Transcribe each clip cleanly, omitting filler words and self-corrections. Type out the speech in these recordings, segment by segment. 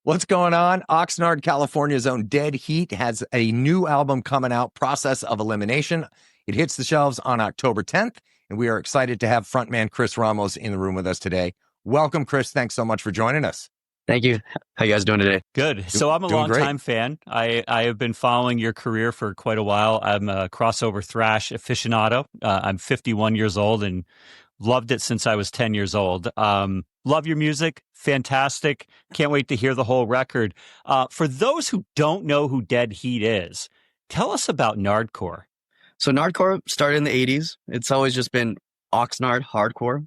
What's going on? Oxnard, California's own Dead Heat has a new album coming out, Process of Elimination. It hits the shelves on October 10th, and we are excited to have frontman Chris Ramos in the room with us today. Welcome, Chris. Thanks so much for joining us. Thank you. How you guys doing today? Good. So I'm a longtime fan. I have been following your career for quite a while. I'm a crossover thrash aficionado. I'm 51 years old and loved it since I was 10 years old. Love your music. Fantastic. Can't wait to hear the whole record. For those who don't know who Dead Heat is, tell us about Nardcore. So Nardcore started in the 80s. It's always just been Oxnard hardcore,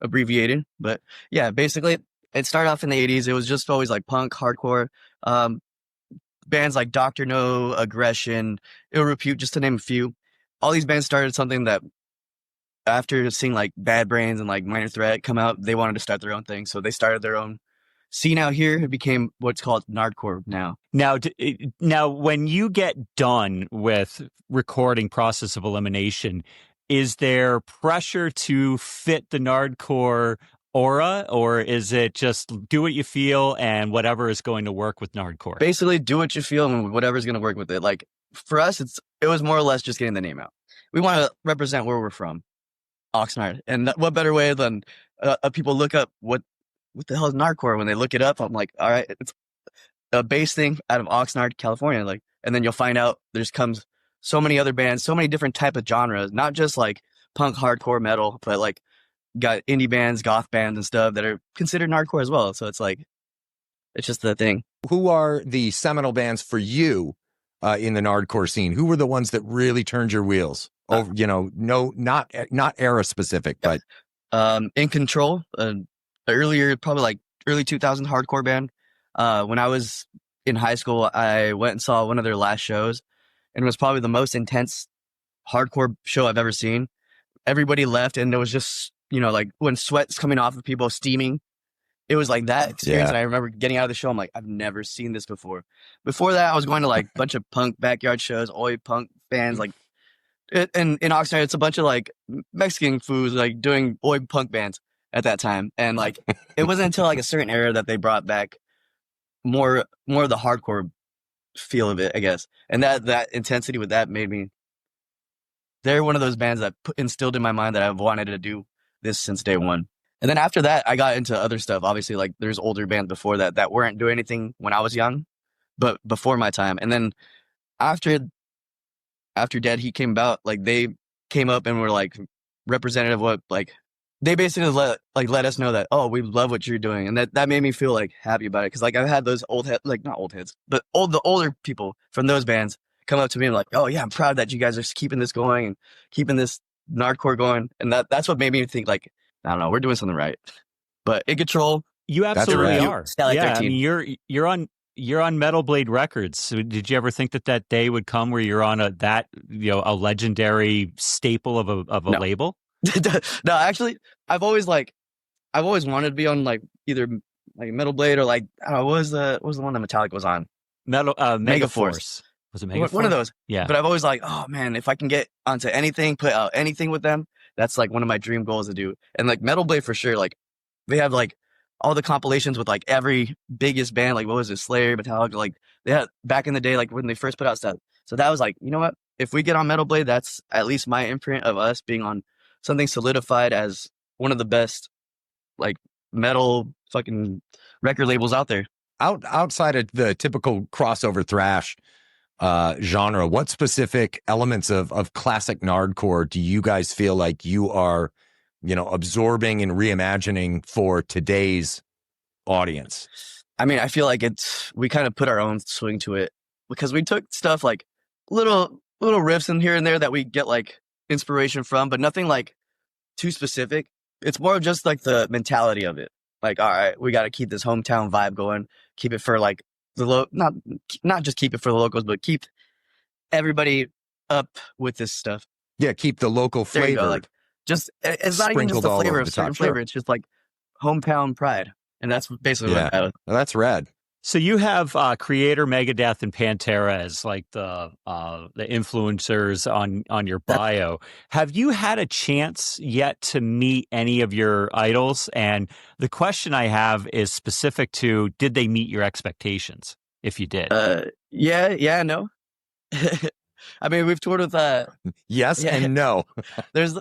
abbreviated. But yeah, basically it started off in the 80s. It was just always like punk, hardcore. Bands like Dr. No, Aggression, Ill Repute, just to name a few. All these bands started something that after seeing like Bad Brains and like Minor Threat come out, they wanted to start their own thing. So they started their own scene out here. It became what's called Nardcore now. Now, when you get done with recording Process of Elimination, is there pressure to fit the Nardcore aura, or is it just do what you feel and whatever is going to work with Nardcore? Basically, do what you feel and whatever's going to work with it. Like for us, it was more or less just getting the name out. We want to represent where we're from, Oxnard, and what better way than people look up what the hell is Nardcore? When they look it up, I'm like, all right, it's a bass thing out of Oxnard, California. Like, and then you'll find out there's comes so many other bands, so many different type of genres, not just like punk, hardcore, metal, but like got indie bands, goth bands and stuff that are considered Nardcore as well. So it's like, it's just the thing. Who are the seminal bands for you in the Nardcore scene? Who were the ones that really turned your wheels? Over, not era specific, but In Control, earlier, probably like early 2000 hardcore band. When I was in high school, I went and saw one of their last shows, and it was probably the most intense hardcore show I've ever seen. Everybody left, and there was just, like when sweat's coming off of people, steaming. It was like that experience. Yeah. And I remember getting out of the show, I'm like, I've never seen this before. Before that, I was going to like a bunch of punk backyard shows, oi punk bands, like in Oxnard, it's a bunch of like Mexican foods like doing oi punk bands at that time. And like, it wasn't until like a certain era that they brought back more of the hardcore feel of it, I guess. And that intensity with that made me, they're one of those bands that instilled in my mind that I've wanted to do this since day one. And then after that, I got into other stuff. Obviously, like there's older bands before that weren't doing anything when I was young, but before my time. And then after Dead Heat came about, like they came up and were like representative of what, like they basically let us know that, oh, we love what you're doing. And that made me feel like happy about it. Cause like I've had those not old heads, but the older people from those bands come up to me and like, oh yeah, I'm proud that you guys are keeping this going and keeping this Nardcore going. And that's what made me think like, I don't know, we're doing something right. But In Control, you absolutely are. Yeah, 13. I mean, you're on Metal Blade Records. So did you ever think that day would come where you're on a legendary staple of a label? No, actually, I've always wanted to be on like either like Metal Blade or like I don't know, what was the one that Metallica was on? Megaforce. Was it Megaforce? One of those. Yeah. But I've always like, oh man, if I can get onto anything, put out anything with them, that's like one of my dream goals to do. And like Metal Blade for sure, like they have like all the compilations with like every biggest band, like what was it, Slayer, Metallica, like they had back in the day, like when they first put out stuff. So that was like, you know what? If we get on Metal Blade, that's at least my imprint of us being on something solidified as one of the best like metal fucking record labels out there. Outside of the typical crossover thrash genre, what specific elements of classic Nardcore do you guys feel like you are, absorbing and reimagining for today's audience? I mean, I feel like we kind of put our own swing to it because we took stuff like little riffs in here and there that we get like inspiration from, but nothing like too specific. It's more of just like the mentality of it. Like, all right, we got to keep this hometown vibe going, keep it for like not just keep it for the locals, but keep everybody up with this stuff. Yeah, keep the local flavor. Like, just it's not even just the flavor of certain flavor. It's just like hometown pride, and that's basically what that is. Well, that's rad. So you have Creator, Megadeth, and Pantera as like the influencers on your bio. Have you had a chance yet to meet any of your idols? And the question I have is specific to, did they meet your expectations? If you did, no. I mean, we've toured with yes and no. there's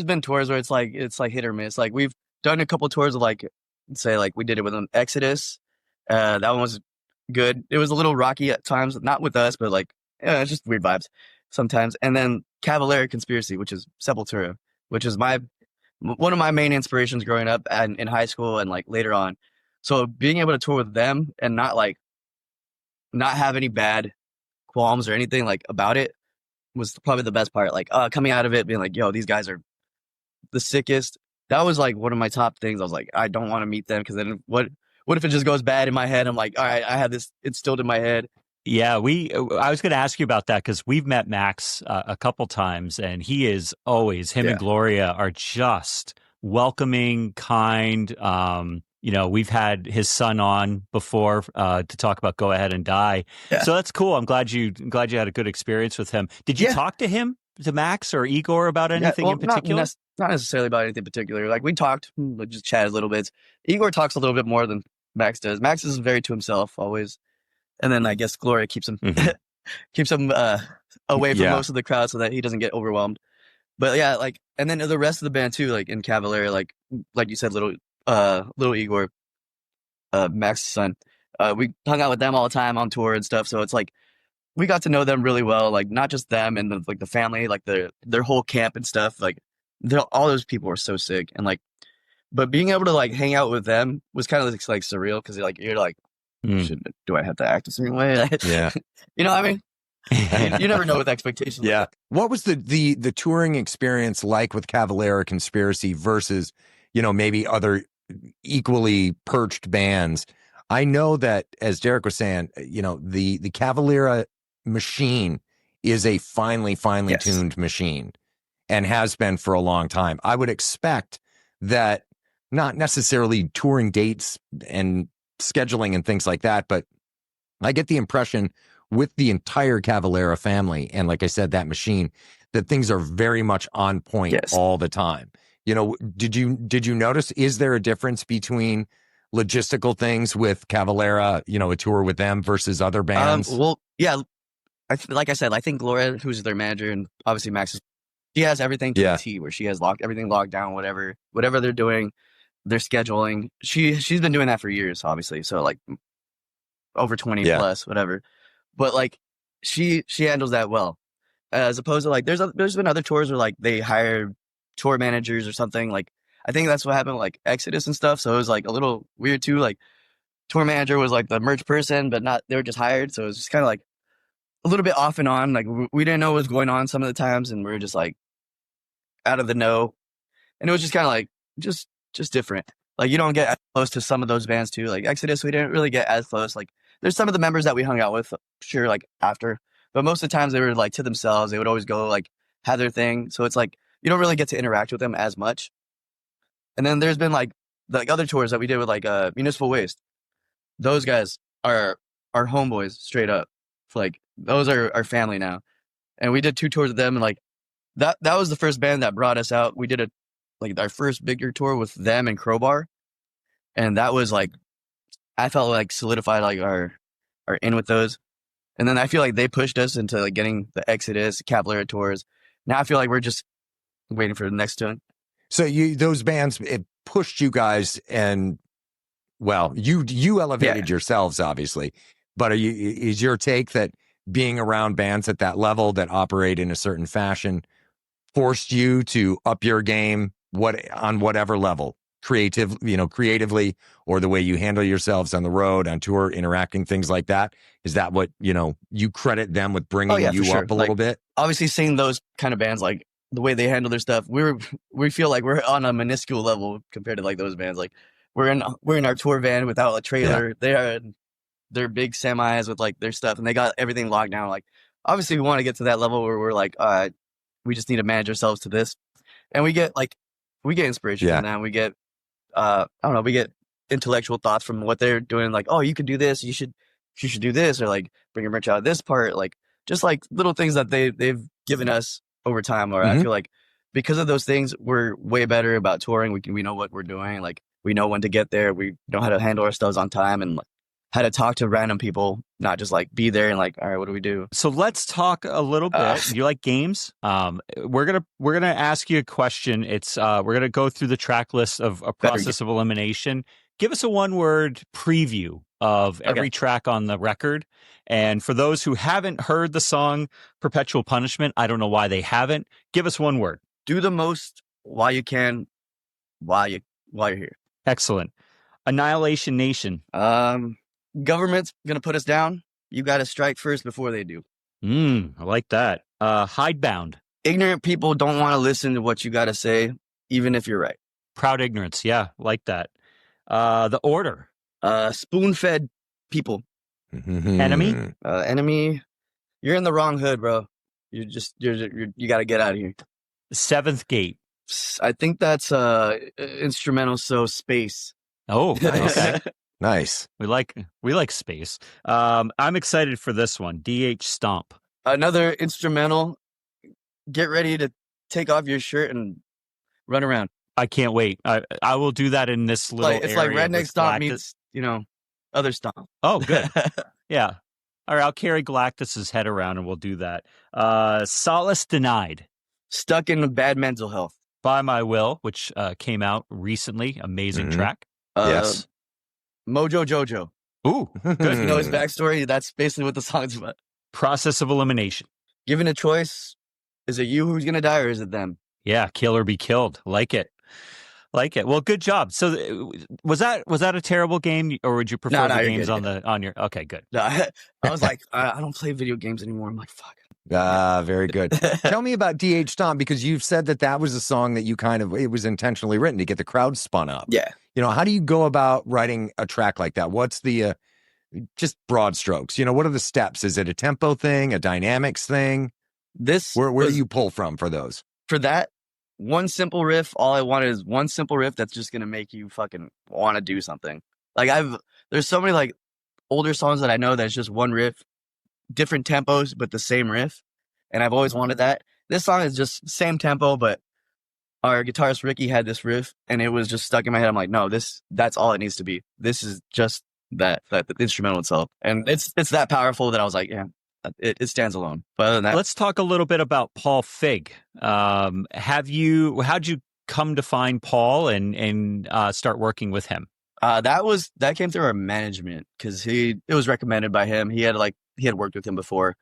been tours where it's like hit or miss. Like we've done a couple tours of like, say like we did it with an Exodus. That one was good. It was a little rocky at times, not with us, but like, it's just weird vibes sometimes. And then Cavalera Conspiracy, which is Sepultura, which is one of my main inspirations growing up and in high school and like later on. So being able to tour with them and not have any bad qualms or anything like about it was probably the best part. Like coming out of it being like, yo, these guys are the sickest. That was like one of my top things. I was like, I don't want to meet them because then what if it just goes bad in my head? I'm like, all right, I have this instilled in my head. Yeah, I was going to ask you about that because we've met Max a couple times, and he is always, him and Gloria are just welcoming, kind. We've had his son on before to talk about Go Ahead and Die. Yeah. So that's cool. I'm glad you had a good experience with him. Did you talk to him, to Max or Igor, about anything in particular? Not necessarily about anything particular. Like we talked, just chatted a little bit. Igor talks a little bit more than Max does. Max is very to himself always, and then I guess Gloria keeps him away from most of the crowd so that he doesn't get overwhelmed. But yeah, like, and then the rest of the band too, like in Cavalera, like you said, little Igor, Max's son. We hung out with them all the time on tour and stuff. So it's like we got to know them really well. Like not just them and the family, like their whole camp and stuff. Like all those people were so sick, and like, but being able to like hang out with them was kind of like surreal because you're like, do I have to act a certain way? Yeah, you know what I mean. You never know with expectations. Yeah. What was the touring experience like with Cavalera Conspiracy versus maybe other equally perched bands? I know that, as Derek was saying, the Cavalera machine is a finely tuned machine and has been for a long time. I would expect that, not necessarily touring dates and scheduling and things like that, but I get the impression with the entire Cavalera family, and like I said, that machine, that things are very much on point all the time. Did you notice, is there a difference between logistical things with Cavalera, a tour with them versus other bands? Well, yeah, like I said, I think Gloria, who's their manager, and obviously Max, she has everything to a T, where she has everything locked down, whatever they're doing, their scheduling. She's been doing that for years, obviously. So like over 20 plus, whatever. But like she handles that well, as opposed to like there's been other tours where like they hire tour managers or something. Like I think that's what happened with like Exodus and stuff. So it was like a little weird too. Like tour manager was like the merch person, but they were just hired. So it was just kind of like a little bit off and on. Like we didn't know what was going on some of the times, and we were just like out of the know. And it was just kind of like just different. Like you don't get as close to some of those bands too. Like Exodus, we didn't really get as close. Like there's some of the members that we hung out with, sure, like after, but most of the times they were like to themselves. They would always go like have their thing. So it's like you don't really get to interact with them as much. And then there's been like the other tours that we did with like Municipal Waste. Those guys are our homeboys straight up. Like those are our family now. And we did 2 tours with them, and like that was the first band that brought us out. We did our first bigger tour with them and Crowbar. And that was like, I felt like solidified like our in with those. And then I feel like they pushed us into like getting the Exodus, Cavalera tours. Now I feel like we're just waiting for the next one. So those bands, it pushed you guys, and well, you elevated yourselves, obviously. But is your take that being around bands at that level that operate in a certain fashion forced you to up your game on whatever level? Creatively, or the way you handle yourselves on the road, on tour, interacting, things like that? Is that what, you credit them with bringing you up a little bit? Obviously seeing those kind of bands, like the way they handle their stuff, we feel like we're on a minuscule level compared to like those bands. Like we're in our tour van without a trailer. They're big semis with like their stuff, and they got everything locked down. Like obviously we want to get to that level where we're like, we just need to manage ourselves to this. And we get inspiration from them. We get, we get intellectual thoughts from what they're doing. Like, oh, you could do this. You should do this, or like bring your merch out of this part. Like just like little things that they've given us over time. Or I feel like because of those things, we're way better about touring. We know what we're doing. Like we know when to get there. We know how to handle ourselves on time and like, how to talk to random people, not just like be there and like, all right, what do we do? So let's talk a little bit. Do you like games? We're gonna ask you a question. It's we're gonna go through the track list of a Process of Elimination. Give us a one-word preview of every track on the record. And for those who haven't heard the song Perpetual Punishment, I don't know why they haven't. Give us one word. Do the most while you can, while you're here. Excellent. Annihilation Nation. Government's gonna put us down. You got to strike first before they do. I like that. Hidebound. Ignorant people don't want to listen to what you got to say, even if you're right. Proud Ignorance. Yeah, like that. The Order. Spoon-fed people. Enemy. Enemy. You're in the wrong hood, bro. You got to get out of here. Seventh Gate. I think that's instrumental. So Space. Oh, okay. Nice. We like Space. I'm excited for this one. DH Stomp. Another instrumental. Get ready to take off your shirt and run around. I can't wait. I will do that in this little It's like Redneck Stomp meets, other Stomp. Oh, good. Yeah. All right, I'll carry Galactus's head around and we'll do that. Solace Denied. Stuck in bad mental health. By My Will, which came out recently. Amazing track. Yes. Mojo Jojo. Ooh, good. You know his backstory? That's basically what the song's about. Process of Elimination. Given a choice, is it you who's going to die or is it them? Yeah, kill or be killed. Like it. Well, good job. So was that a terrible game, or would you prefer the games on your? Okay, good. No, I was like, I don't play video games anymore. I'm like, fuck. Very good. Tell me about DH Stomp, because you've said that was a song that it was intentionally written to get the crowd spun up. Yeah. How do you go about writing a track like that? What's the, just broad strokes, what are the steps? Is it a tempo thing, a dynamics thing? Where do you pull from for those? For that, one simple riff, all I wanted is one simple riff that's just going to make you fucking want to do something. Like there's so many like older songs that I know that's just one riff, different tempos, but the same riff. And I've always wanted that. This song is just same tempo, but our guitarist Ricky had this riff and it was just stuck in my head. I'm like, no, that's all it needs to be. This is just that the instrumental itself. And it's that powerful that I was like, yeah, it stands alone. But other than that, let's talk a little bit about Paul Fig. How'd you come to find Paul and start working with him? That came through our management because it was recommended by him. He had worked with him before.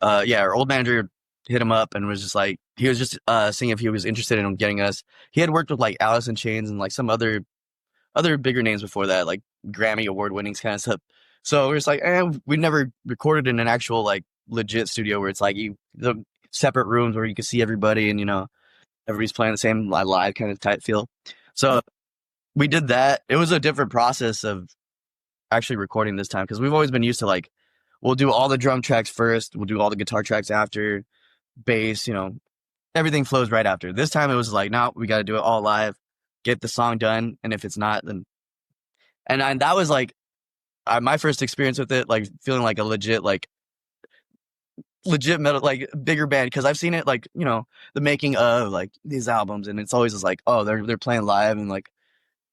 Our old manager hit him up and was just like, he was just seeing if he was interested in getting us. He had worked with like Alice in Chains and like some other bigger names before that, like Grammy award winnings kind of stuff. So we're just like, we never recorded in an actual like legit studio where it's like the separate rooms where you can see everybody and everybody's playing the same live kind of type feel. So we did that. It was a different process of actually recording this time because we've always been used to like, we'll do all the drum tracks first, we'll do all the guitar tracks after, bass, everything flows right after. This time it was like, no, we got to do it all live, get the song done, and if it's not, then and that was like my first experience with it, like feeling like a legit metal, like bigger band, because I've seen it like the making of like these albums, and it's always just like, oh, they're playing live, and like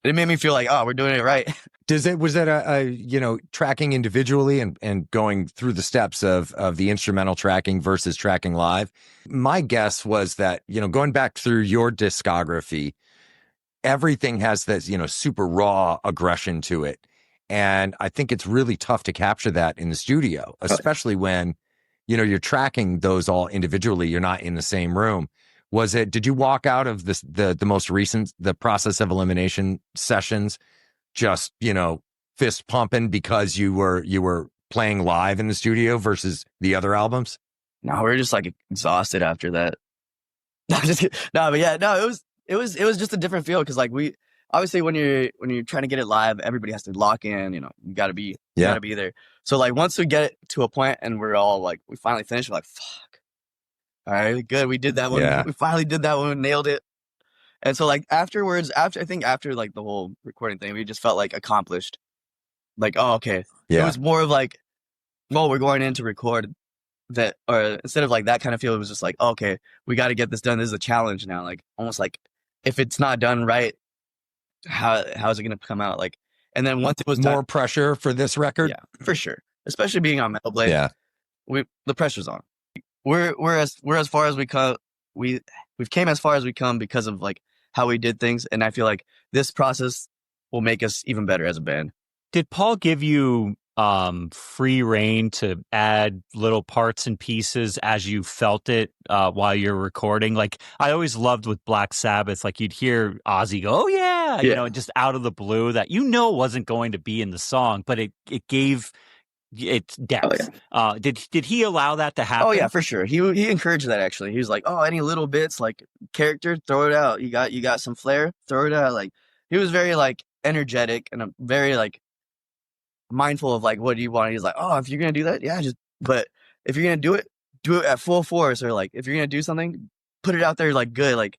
it made me feel like, oh, we're doing it right. Was that a tracking individually and going through the steps of the instrumental tracking versus tracking live? My guess was that, going back through your discography, everything has this, super raw aggression to it. And I think it's really tough to capture that in the studio, especially when, you're tracking those all individually. You're not in the same room. Did you walk out of the most recent, the Process of Elimination sessions, just, fist pumping because you were playing live in the studio versus the other albums? No, we were just like exhausted after that. It was just a different feel because like we obviously when you're trying to get it live, everybody has to lock in. You gotta be there. So like once we get it to a point and we're all like, we finally finished, we're like, fuck, all right, good, we did that one. Yeah. We finally did that one, nailed it. And so like afterwards, after like the whole recording thing, we just felt like accomplished. Like, oh, okay. It was more of like, well, we're going in to record that, or instead of like that kind of feel, it was just like, oh, okay, we got to get this done. This is a challenge now. Like almost like if it's not done right, how is it going to come out? Like, and then once it was more pressure for this record. Yeah, for sure. Especially being on Metal Blade. Yeah. The pressure's on. We're as far as we come. We've came as far as we come because of like how we did things. And I feel like this process will make us even better as a band. Did Paul give you free reign to add little parts and pieces as you felt it while you're recording? Like I always loved with Black Sabbath, like you'd hear Ozzy go, oh yeah, you know, just out of the blue that wasn't going to be in the song, but it gave its depth. Oh, yeah. Did he allow that to happen? Oh yeah, for sure. He encouraged that actually. He was like, oh, any little bits like character, throw it out. You got some flair, throw it out. Like he was very like energetic and very like mindful of like what do you want. He's like, oh, if you're gonna do that, yeah, but if you're gonna do it at full force, or like if you're gonna do something, put it out there like good. Like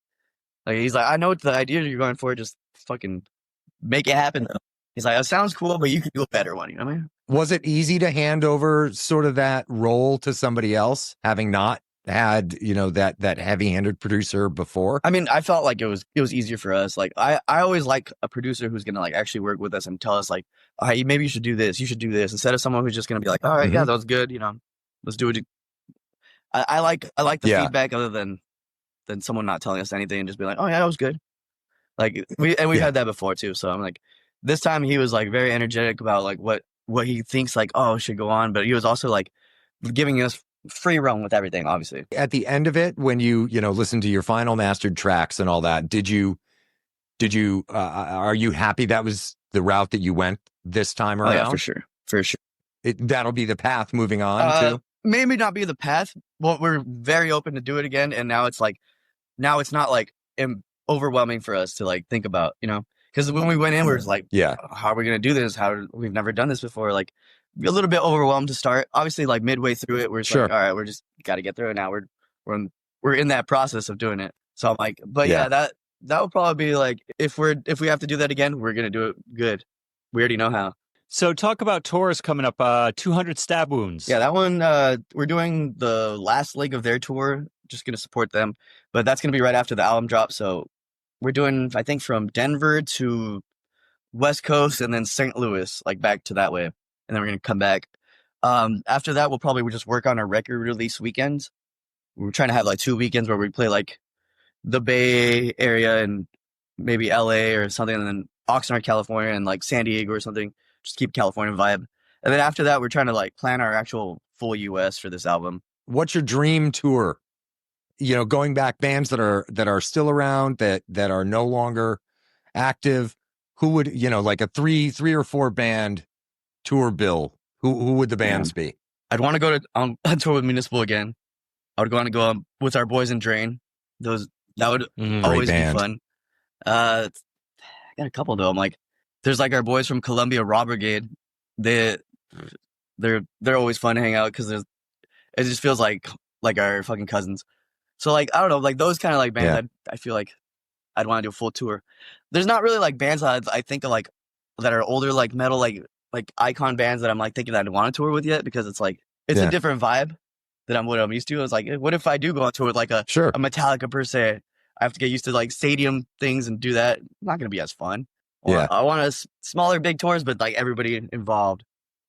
he's like, I know what the idea you're going for, just fucking make it happen. He's like, it sounds cool, but you can do a better one. You know what I mean? Was it easy to hand over sort of that role to somebody else, having not had, you know, that heavy-handed producer before? I mean, I felt like it was easier for us. Like I always like a producer who's gonna like actually work with us and tell us like, all right, maybe you should do this, instead of someone who's just gonna be like, all right, yeah, that was good, you know, let's do it. I like the feedback other than someone not telling us anything and just be like, oh yeah, that was good. Like we've had that before too. So I'm like, this time he was like very energetic about like what he thinks like, oh, should go on, but he was also like giving us free roam with everything, obviously. At the end of it, when you listen to your final mastered tracks and all that, did you are you happy that was the route that you went this time around? Oh, yeah, for sure. That'll be the path moving on too. Maybe not be the path, but we're very open to do it again. And now it's not like overwhelming for us to like think about, you know, because when we went in, we were like, how are we going to do this? We've never done this before. Like a little bit overwhelmed to start. Obviously, like midway through it, we're just like, all right, we're just got to get through it now. We're in that process of doing it. So I'm like, but that would probably be like, if we have to do that again, we're going to do it good. We already know how. So talk about tours coming up, 200 Stab Wounds. Yeah, that one, we're doing the last leg of their tour, just going to support them. But that's going to be right after the album drop. So we're doing, I think, from Denver to West Coast and then St. Louis, like back to that way. And then we're going to come back. After that, we'll probably just work on our record release weekends. We're trying to have like 2 weekends where we play like the Bay Area and maybe LA or something, and then Oxnard, California, and like San Diego or something. Just keep California vibe. And then after that, we're trying to like plan our actual full US for this album. What's your dream tour? You know, going back, bands that are still around, that are no longer active. Who would, you know, like a three or four band tour bill? Who would the bands be? I'd want to go to tour with Municipal again. I would want to go with our boys in Drain. That would always be fun. I got a couple though. I'm like, there's like our boys from Columbia, Raw Brigade. They're always fun to hang out because it just feels like our fucking cousins. So like, I don't know, like those kind of like bands, I feel like I'd want to do a full tour. There's not really like bands that I think of like that are older, like metal, like icon bands that I'm like thinking I'd want to tour with yet, because it's like, it's a different vibe than what I'm used to. It's like, what if I do go on tour with like a Metallica per se? I have to get used to like stadium things and do that. Not going to be as fun. I want a smaller, big tours, but like everybody involved.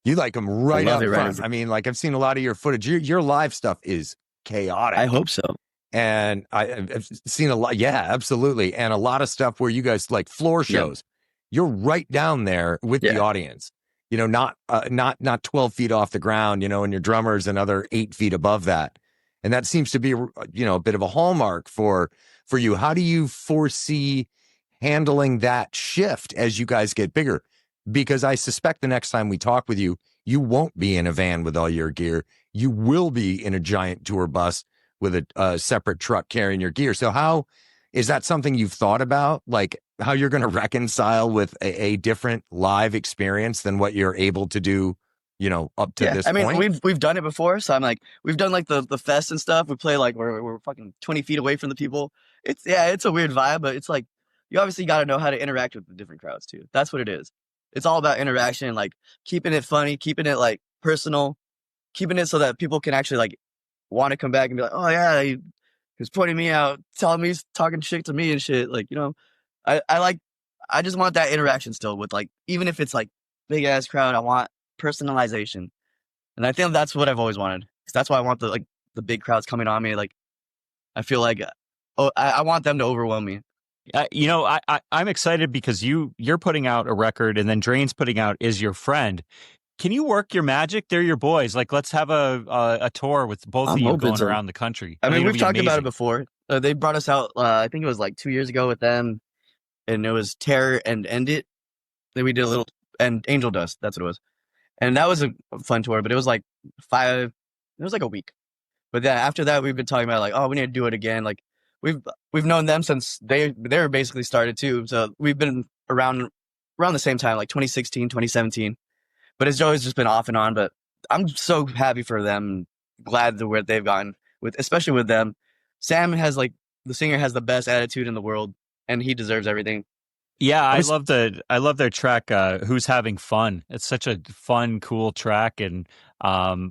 You like them right up front. I mean, like I've seen a lot of your footage. Your live stuff is chaotic. I hope so. And I've seen a lot. Yeah, absolutely. And a lot of stuff where you guys like floor shows. You're right down there with the audience. You know, not 12 feet off the ground, you know, and your drummer's another 8 feet above that. And that seems to be, you know, a bit of a hallmark for you. How do you foresee handling that shift as you guys get bigger? Because I suspect the next time we talk with you, you won't be in a van with all your gear. You will be in a giant tour bus with a separate truck carrying your gear. So how is that something you've thought about? Like how you're going to reconcile with a different live experience than what you're able to do, you know, up to this point? I mean, we've done it before. So I'm like, we've done like the fest and stuff. We play like we're fucking 20 feet away from the people. it's a weird vibe, but it's like you obviously got to know how to interact with the different crowds too. That's what it is. It's all about interaction, like keeping it funny, keeping it like personal, keeping it so that people can actually like want to come back and be like, oh yeah, he was pointing me out, telling me, he's talking shit to me and shit. Like, you know, I just want that interaction still with like, even if it's like big ass crowd, I want personalization. And I think that's what I've always wanted. That's why I want the big crowds coming on me. Like, I feel like, I want them to overwhelm me. You know, I'm excited because you're putting out a record, and then Drain's putting out Is Your Friend. Can you work your magic? They're your boys. Like, let's have a tour with both of you going around the country. I mean, we've talked about it before. They brought us out, I think it was like 2 years ago with them, and it was Terror and End It. Then we did a little, and Angel Dust, that's what it was. And that was a fun tour, but it was like it was like a week. But then after that, we've been talking about like, oh, we need to do it again. Like, we've known them since they were basically started too. So we've been around the same time, like 2016, 2017. But it's always just been off and on. But I'm so happy for them. Glad where they've gotten especially with them. Sam the singer has the best attitude in the world, and he deserves everything. Yeah, I love their track. Who's Having Fun? It's such a fun, cool track, and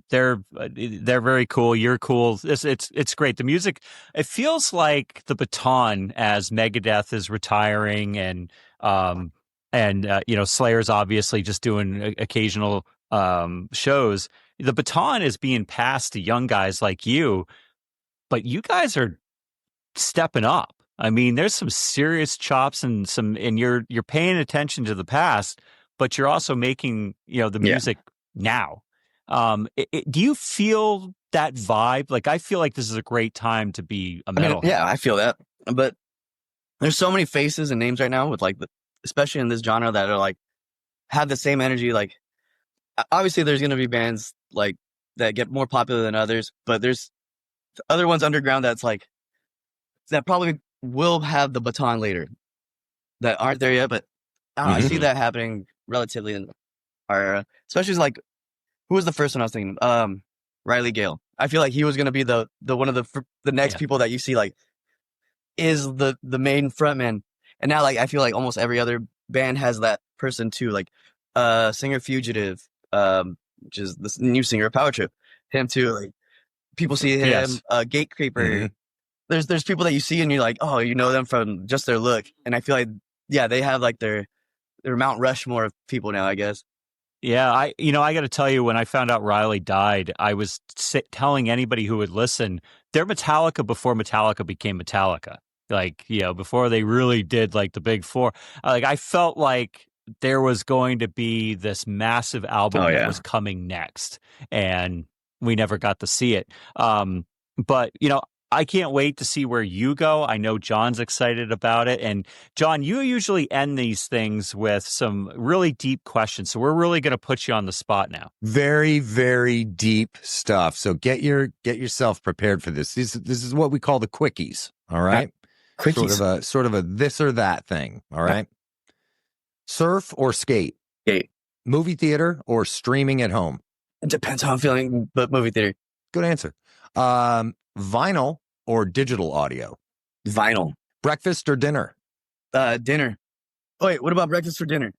they're very cool. You're cool. It's great. The music, it feels like the baton as Megadeth is retiring, and you know, Slayer's obviously just doing occasional shows. The baton is being passed to young guys like you, but you guys are stepping up. I mean, there's some serious chops and you're paying attention to the past, but you're also making, you know, the music now. Do you feel that vibe? Like, I feel like this is a great time to be a metalhead. Yeah, I feel that. But there's so many faces and names right now with like, especially in this genre, that are like, have the same energy. Like, obviously there's going to be bands like that get more popular than others, but there's other ones underground that's like, that probably will have the baton later that aren't there yet, but I see that happening relatively in our era. Especially like, who was the first one I was thinking? Riley Gale. I feel like he was going to be the one of the next people that you see like is the main frontman. And now like I feel like almost every other band has that person too. Like Singer Fugitive, which is the new singer of Power Trip. Him too. Like people see him. Gatecreeper. There's people that you see and you're like, oh, you know them from just their look. And I feel like, yeah, they have like their Mount Rushmore of people now, I guess. Yeah, I got to tell you, when I found out Riley died, I was telling anybody who would listen, they're Metallica before Metallica became Metallica. Like, you know, before they really did like the big four. Like, I felt like there was going to be this massive album that was coming next, and we never got to see it. But, you know, I can't wait to see where you go. I know John's excited about it. And John, you usually end these things with some really deep questions. So we're really going to put you on the spot now. Very, very deep stuff. So get yourself prepared for this. This is what we call the quickies. All right. Quickies. Sort of a this or that thing. All right. Surf or skate? Skate. Movie theater or streaming at home? It depends how I'm feeling, but movie theater. Good answer. Vinyl or digital audio? Vinyl. Breakfast or dinner? Dinner. Oh, wait, what about breakfast for dinner?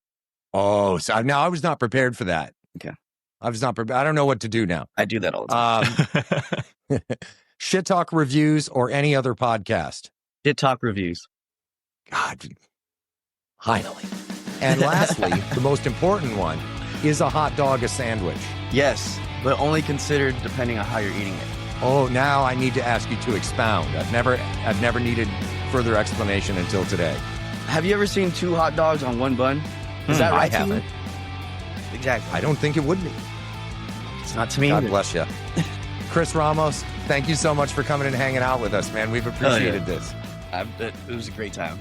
Oh, so now I was not prepared for that. Okay. I was not prepared. I don't know what to do now. I do that all the time. Shit Talk Reviews or any other podcast? Shit Talk Reviews. God, finally. And lastly, the most important one, is a hot dog a sandwich? Yes, but only considered depending on how you're eating it. Oh, now I need to ask you to expound. I've never needed further explanation until today. Have you ever seen 2 hot dogs on 1 bun? Is that right? I haven't. Exactly. I don't think it would be. It's not to me. God bless you. Chris Ramos, thank you so much for coming and hanging out with us, man. We've appreciated this. It was a great time.